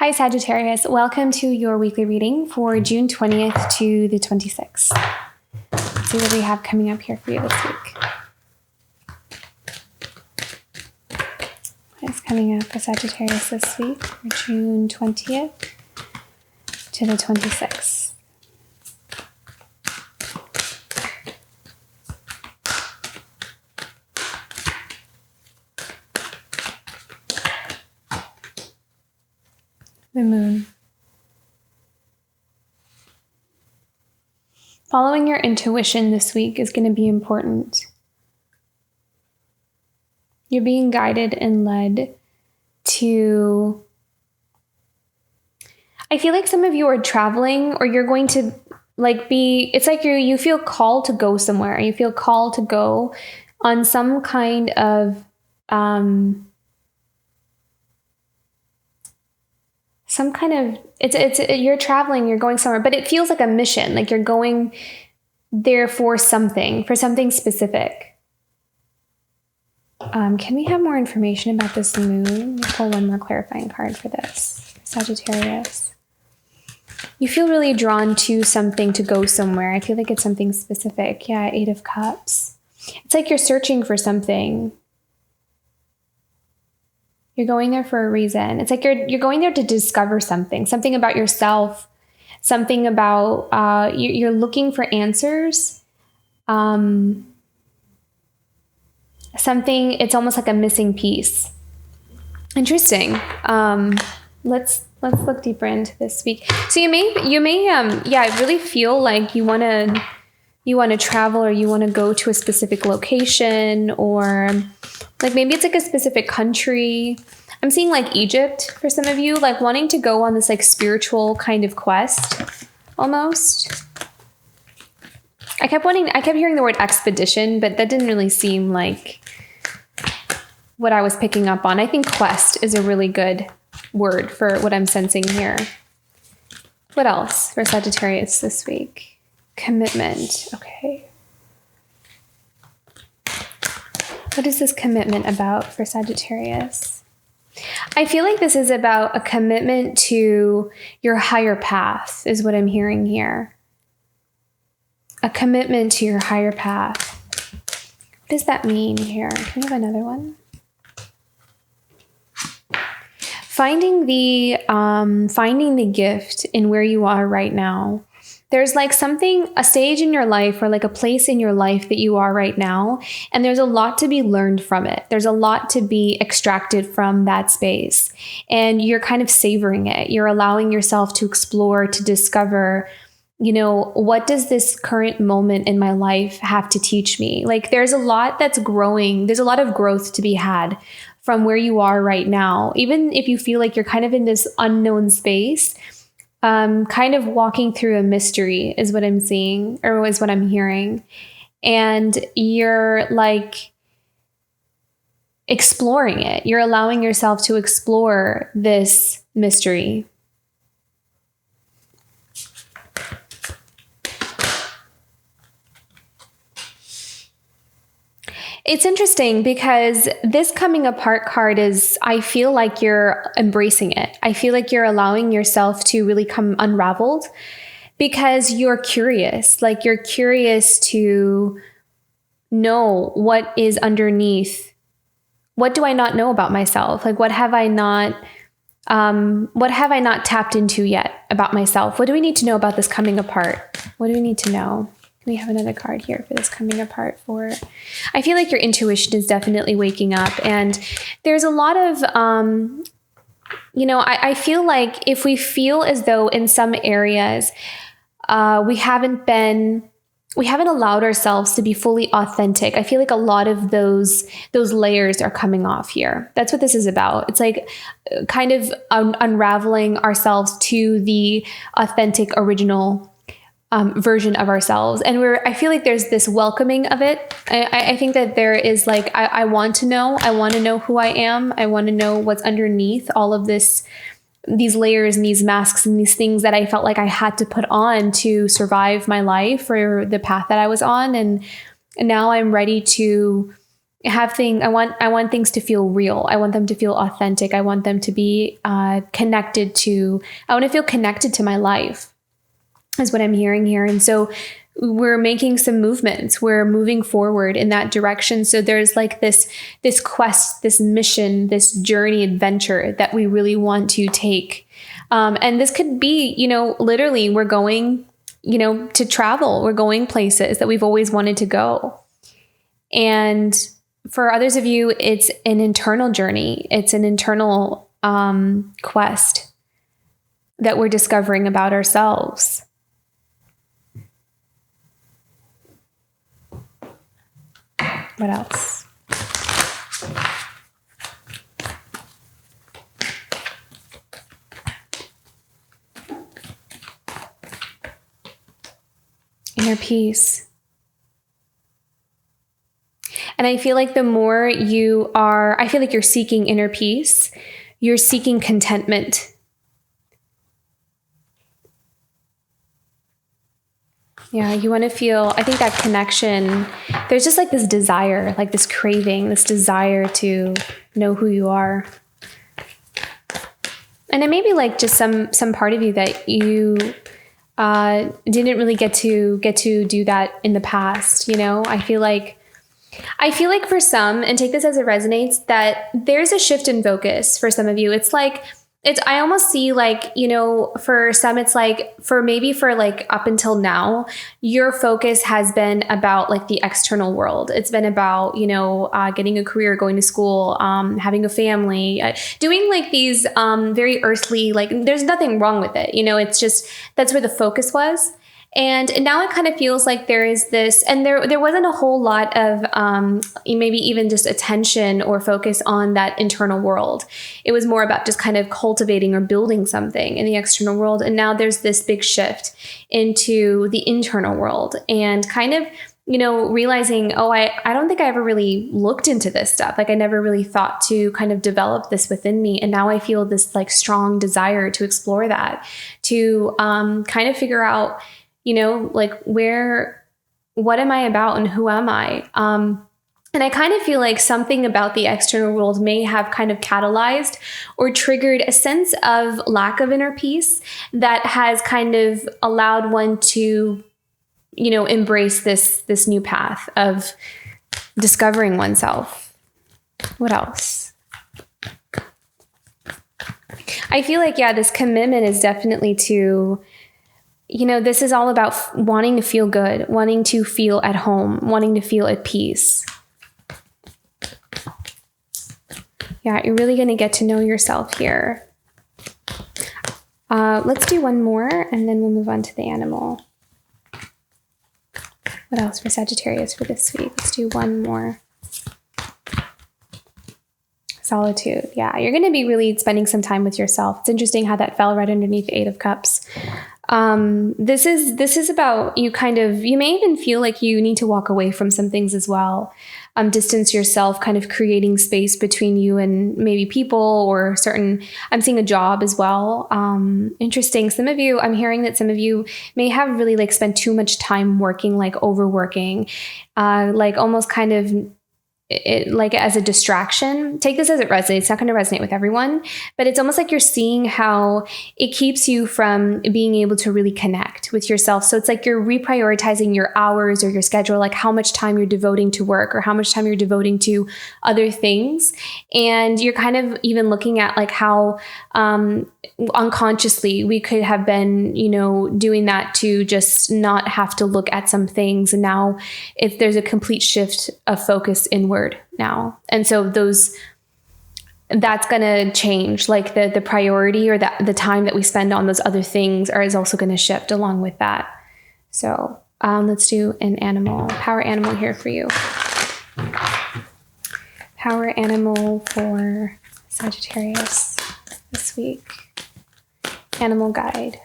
Hi, Sagittarius. Welcome to your weekly reading for June 20th to the 26th. Let's see what we have coming up here for you this week. What is coming up for Sagittarius this week for June 20th to the 26th? The moon. Following your intuition this week is going to be important. You're being guided and led to... I feel like some of you are traveling, or you're going to it's like you feel called to go somewhere. You feel called to go on some kind of you're traveling, you're going somewhere, but it feels like a mission, like you're going there for something specific. Can we have more information about this moon? Let me pull one more clarifying card for this. Sagittarius. You feel really drawn to something, to go somewhere. I feel like it's something specific. Yeah, 8 of Cups. It's like you're searching for something. You're going there for a reason. It's like you're going there to discover something about yourself, something about, you're looking for answers. It's almost like a missing piece. Interesting. Let's look deeper into this week. So you may, I really feel like you want to travel, or you want to go to a specific location, or like maybe it's like a specific country. I'm seeing like Egypt for some of you, like wanting to go on this like spiritual kind of quest almost. I kept hearing the word expedition, but that didn't really seem like what I was picking up on. I think quest is a really good word for what I'm sensing here. What else for Sagittarius this week? Commitment. Okay. What is this commitment about for Sagittarius? I feel like this is about a commitment to your higher path, is what I'm hearing here. A commitment to your higher path. What does that mean here? Can we have another one? Finding the gift in where you are right now. There's like a stage in your life, or like a place in your life that you are right now, and there's a lot to be learned from it. There's a lot to be extracted from that space, and you're kind of savoring it. You're allowing yourself to explore, to discover, what does this current moment in my life have to teach me? Like there's a lot that's growing. There's a lot of growth to be had from where you are right now. Even if you feel like you're kind of in this unknown space, kind of walking through a mystery is what I'm seeing, or is what I'm hearing. And you're like exploring it. You're allowing yourself to explore this mystery. It's interesting because this coming apart card is, I feel like you're embracing it. I feel like you're allowing yourself to really come unraveled because you're curious. Like you're curious to know what is underneath. What do I not know about myself? Like what have I not tapped into yet about myself? What do we need to know about this coming apart? What do we need to know? We have another card here for this coming apart for... I feel like your intuition is definitely waking up, and there's a lot of, I feel like if we feel as though in some areas we haven't allowed ourselves to be fully authentic, I feel like a lot of those layers are coming off here. That's what this is about. It's like kind of unraveling ourselves to the authentic, original version of ourselves. And I feel like there's this welcoming of it. I think that there is like, I want to know who I am. I want to know what's underneath all of these layers and these masks and these things that I felt like I had to put on to survive my life or the path that I was on. And now I'm ready to I want things to feel real. I want them to feel authentic. I want them to be connected to. I want to feel connected to my life, is what I'm hearing here. And so we're making some movements. We're moving forward in that direction. So there's like this quest, this mission, this journey adventure that we really want to take. And this could be, literally we're going, to travel. We're going places that we've always wanted to go. And for others of you, it's an internal journey. It's an internal quest that we're discovering about ourselves. What else? Inner peace. And I feel like the more I feel like you're seeking inner peace, you're seeking contentment. Yeah, you want to feel, I think that connection, there's just like this desire, like this craving, this desire to know who you are. And it may be like just some part of you that you didn't really get to do that in the past. I feel like for some, and take this as it resonates, that there's a shift in focus for some of you. I almost see like, for some, it's like for like up until now, your focus has been about like the external world. It's been about, getting a career, going to school, having a family, doing like these very earthly, like there's nothing wrong with it. It's just, that's where the focus was. And now it kind of feels like there is this, and there wasn't a whole lot of maybe even just attention or focus on that internal world. It was more about just kind of cultivating or building something in the external world. And now there's this big shift into the internal world and kind of, realizing, I don't think I ever really looked into this stuff. Like I never really thought to kind of develop this within me. And now I feel this like strong desire to explore that, to kind of figure out, like what am I about and who am I? And I kind of feel like something about the external world may have kind of catalyzed or triggered a sense of lack of inner peace that has kind of allowed one to, embrace this new path of discovering oneself. What else? I feel like, this commitment is definitely to, this is all about wanting to feel good, wanting to feel at home, wanting to feel at peace. Yeah, you're really going to get to know yourself here. Let's do one more and then we'll move on to the animal. What else for Sagittarius for this week? Let's do one more. Solitude. Yeah, you're going to be really spending some time with yourself. It's interesting how that fell right underneath the 8 of Cups. This is about you you may even feel like you need to walk away from some things as well. Distance yourself, kind of creating space between you and maybe people or I'm seeing a job as well. Interesting. I'm hearing that some of you may have really like spent too much time working, like overworking, like almost kind of like as a distraction. Take this as it resonates. It's not going to resonate with everyone, but it's almost like you're seeing how it keeps you from being able to really connect with yourself. So it's like you're reprioritizing your hours or your schedule, like how much time you're devoting to work or how much time you're devoting to other things. And you're kind of even looking at like how unconsciously we could have been, doing that to just not have to look at some things. And now if there's a complete shift of focus inward now. And so that's going to change, like the priority or the time that we spend on those other things is also going to shift along with that. So let's do an animal, power animal here for you. Power animal for Sagittarius this week. Animal guide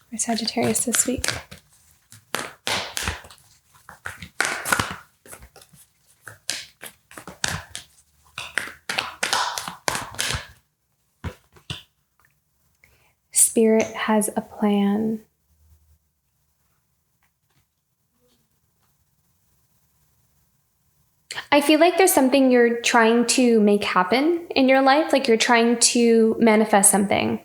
for Sagittarius this week. Spirit has a plan. I feel like there's something you're trying to make happen in your life, like you're trying to manifest something.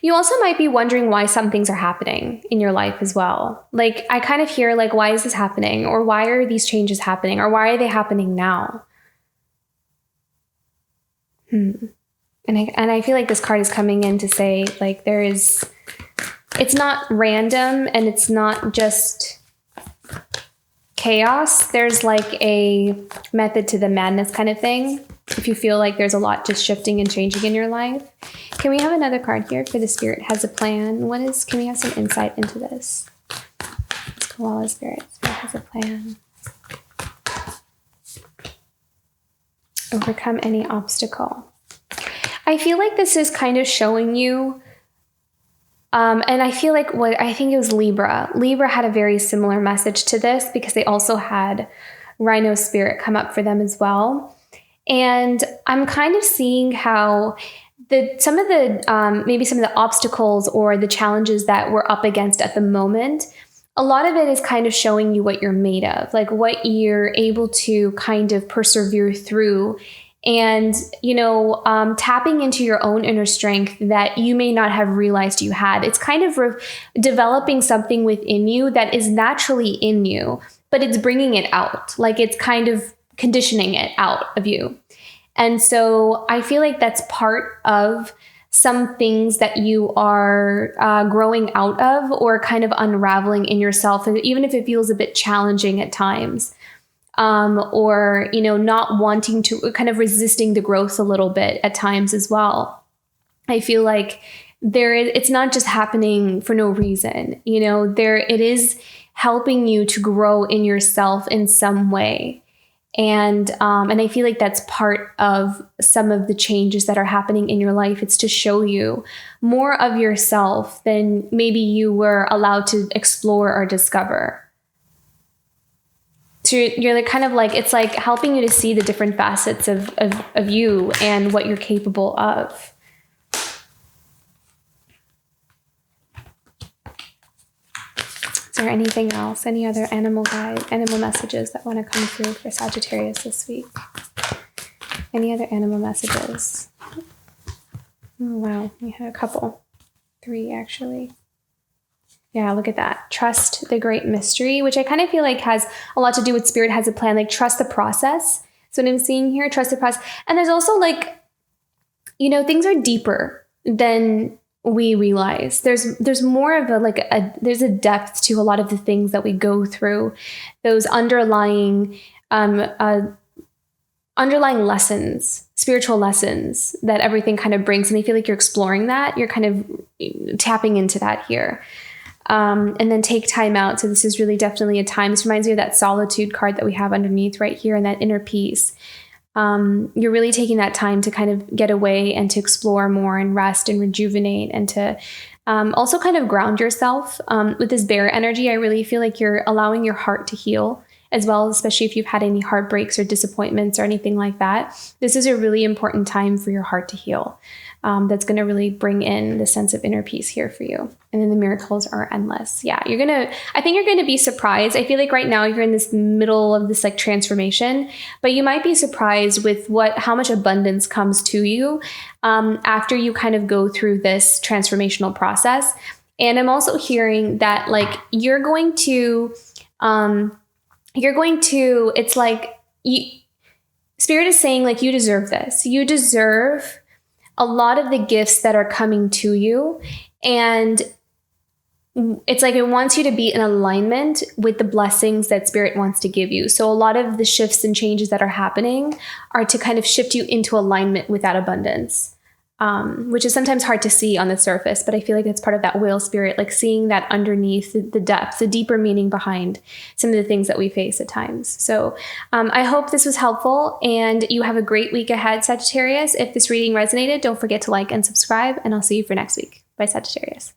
You also might be wondering why some things are happening in your life as well. Like, I kind of hear like, why is this happening? Or why are these changes happening? Or why are they happening now? And I feel like this card is coming in to say, like, it's not random and it's not just chaos. There's like a method to the madness kind of thing. If you feel like there's a lot just shifting and changing in your life. Can we have another card here for the Spirit has a plan? Can we have some insight into this? Koala Spirit has a plan. Overcome any obstacle. I feel like this is kind of showing you, and I feel like I think it was Libra. Libra had a very similar message to this because they also had Rhino Spirit come up for them as well. And I'm kind of seeing how some of the obstacles or the challenges that we're up against at the moment, a lot of it is kind of showing you what you're made of, like what you're able to kind of persevere through. And, tapping into your own inner strength that you may not have realized you had. It's kind of developing something within you that is naturally in you, but it's bringing it out. Like it's kind of conditioning it out of you. And so I feel like that's part of some things that you are growing out of or kind of unraveling in yourself, even if it feels a bit challenging at times. Or not wanting to, kind of resisting the growth a little bit at times as well. I feel like it's not just happening for no reason, it is helping you to grow in yourself in some way. And I feel like that's part of some of the changes that are happening in your life. It's to show you more of yourself than maybe you were allowed to explore or discover. So you're like kind of like, it's like helping you to see the different facets of you and what you're capable of. Is there anything else? Any other animal messages that want to come through for Sagittarius this week? Any other animal messages? Oh, wow, we had a couple. 3 actually. Yeah, look at that. Trust the great mystery, which I kind of feel like has a lot to do with Spirit has a plan, like trust the process. So what I'm seeing here, trust the process. And there's also like, things are deeper than we realize. There's more of there's a depth to a lot of the things that we go through, those underlying lessons, spiritual lessons that everything kind of brings. And I feel like you're exploring that. You're kind of tapping into that here. And then take time out. So this is really definitely a time. This reminds me of that solitude card that we have underneath right here and that inner peace. You're really taking that time to kind of get away and to explore more and rest and rejuvenate and to also kind of ground yourself. With this bear energy, I really feel like you're allowing your heart to heal as well, especially if you've had any heartbreaks or disappointments or anything like that. This is a really important time for your heart to heal. That's going to really bring in the sense of inner peace here for you. And then the miracles are endless. Yeah, I think you're going to be surprised. I feel like right now you're in this middle of this like transformation, but you might be surprised with how much abundance comes to you after you kind of go through this transformational process. And I'm also hearing that like it's like Spirit is saying like you deserve this. You deserve a lot of the gifts that are coming to you. And it's like it wants you to be in alignment with the blessings that Spirit wants to give you. So a lot of the shifts and changes that are happening are to kind of shift you into alignment with that abundance, which is sometimes hard to see on the surface. But I feel like it's part of that whale spirit, like seeing that underneath the depth, the deeper meaning behind some of the things that we face at times. So I hope this was helpful and you have a great week ahead, Sagittarius. If this reading resonated, don't forget to like and subscribe, and I'll see you for next week. Bye, Sagittarius.